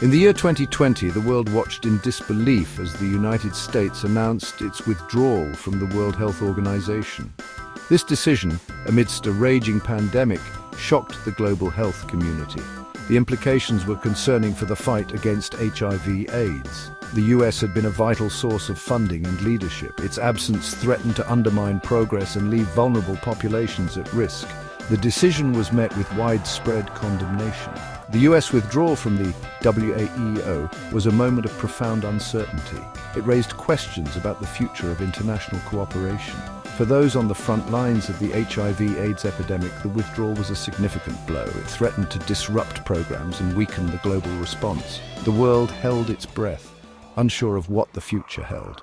In the year 2020, the world watched in disbelief as the United States announced its withdrawal from the World Health Organization. This decision, amidst a raging pandemic, shocked the global health community. The implications were concerning for the fight against HIV/AIDS. The US had been a vital source of funding and leadership. Its absence threatened to undermine progress and leave vulnerable populations at risk. The decision was met with widespread condemnation. The US withdrawal from the WAEO was a moment of profound uncertainty. It raised questions about the future of international cooperation. For those on the front lines of the HIV/AIDS epidemic, the withdrawal was a significant blow. It threatened to disrupt programs and weaken the global response. The world held its breath, unsure of what the future held.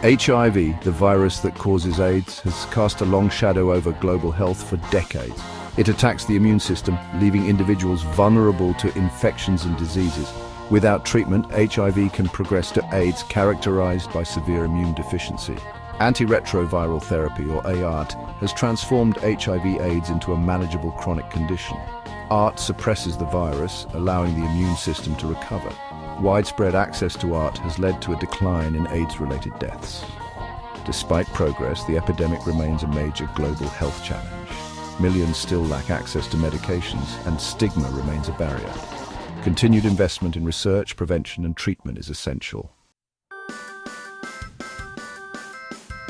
HIV, the virus that causes AIDS, has cast a long shadow over global health for decades. It attacks the immune system, leaving individuals vulnerable to infections and diseases. Without treatment, HIV can progress to AIDS, characterized by severe immune deficiency. Antiretroviral therapy, or ART, has transformed HIV/AIDS into a manageable chronic condition. ART suppresses the virus, allowing the immune system to recover. Widespread access to ART has led to a decline in AIDS-related deaths. Despite progress, the epidemic remains a major global health challenge. Millions still lack access to medications, and stigma remains a barrier. Continued investment in research, prevention, and treatment is essential.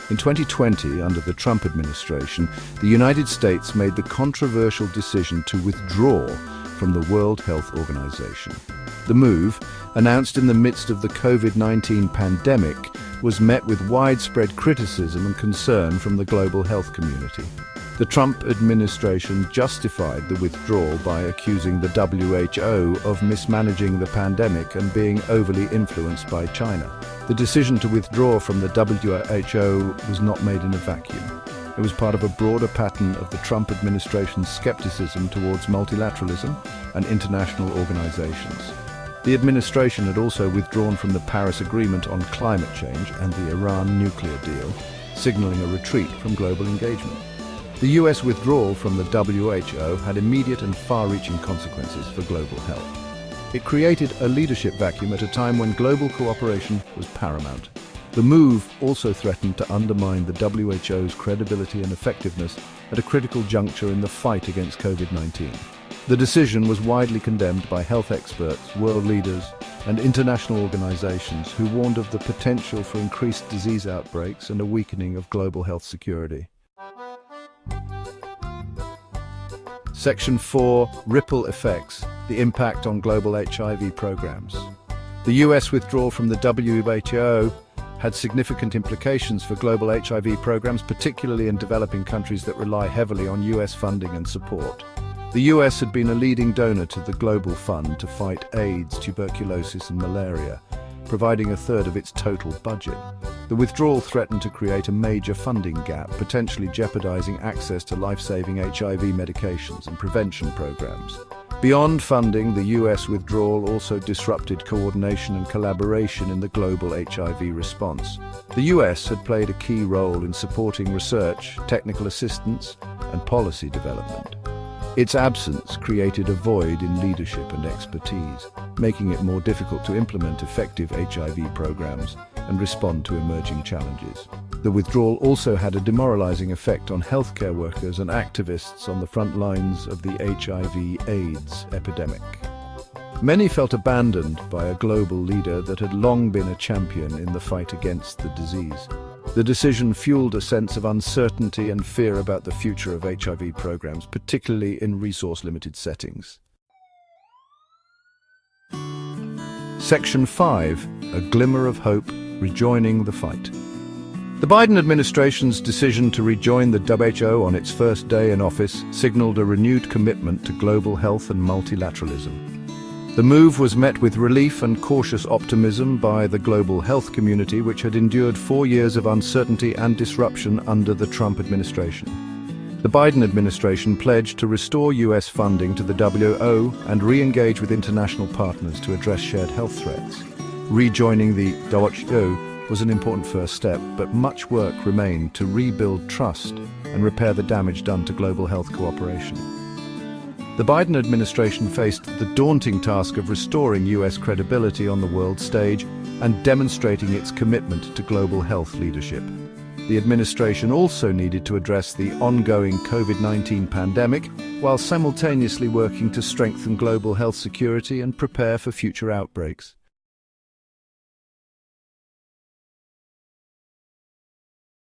In 2020, under the Trump administration, the United States made the controversial decision to withdraw from the World Health Organization. The move, announced in the midst of the COVID-19 pandemic, was met with widespread criticism and concern from the global health community. The Trump administration justified the withdrawal by accusing the WHO of mismanaging the pandemic and being overly influenced by China. The decision to withdraw from the WHO was not made in a vacuum. It was part of a broader pattern of the Trump administration's skepticism towards multilateralism and international organizations. The administration had also withdrawn from the Paris Agreement on climate change and the Iran nuclear deal, signaling a retreat from global engagement. The US withdrawal from the WHO had immediate and far-reaching consequences for global health. It created a leadership vacuum at a time when global cooperation was paramount. The move also threatened to undermine the WHO's credibility and effectiveness at a critical juncture in the fight against COVID-19. The decision was widely condemned by health experts, world leaders, and international organizations who warned of the potential for increased disease outbreaks and a weakening of global health security. Section 4. Ripple Effects: the impact on global HIV programs. The US withdrawal from the WHO had significant implications for global HIV programs, particularly in developing countries that rely heavily on US funding and support. The US had been a leading donor to the Global Fund to fight AIDS, tuberculosis, and malaria, providing a third of its total budget. The withdrawal threatened to create a major funding gap, potentially jeopardizing access to life-saving HIV medications and prevention programs. Beyond funding, the US withdrawal also disrupted coordination and collaboration in the global HIV response. The US had played a key role in supporting research, technical assistance, and policy development. Its absence created a void in leadership and expertise, making it more difficult to implement effective HIV programs and respond to emerging challenges. The withdrawal also had a demoralizing effect on healthcare workers and activists on the front lines of the HIV/AIDS epidemic. Many felt abandoned by a global leader that had long been a champion in the fight against the disease. The decision fueled a sense of uncertainty and fear about the future of HIV programs, particularly in resource-limited settings. Section 5. A Glimmer of Hope: rejoining the fight. The Biden administration's decision to rejoin the WHO on its first day in office signaled a renewed commitment to global health and multilateralism. The move was met with relief and cautious optimism by the global health community, which had endured 4 years of uncertainty and disruption under the Trump administration. The Biden administration pledged to restore US funding to the WHO and re-engage with international partners to address shared health threats. Rejoining the WHO was an important first step, but much work remained to rebuild trust and repair the damage done to global health cooperation. The Biden administration faced the daunting task of restoring US credibility on the world stage and demonstrating its commitment to global health leadership. The administration also needed to address the ongoing COVID-19 pandemic while simultaneously working to strengthen global health security and prepare for future outbreaks.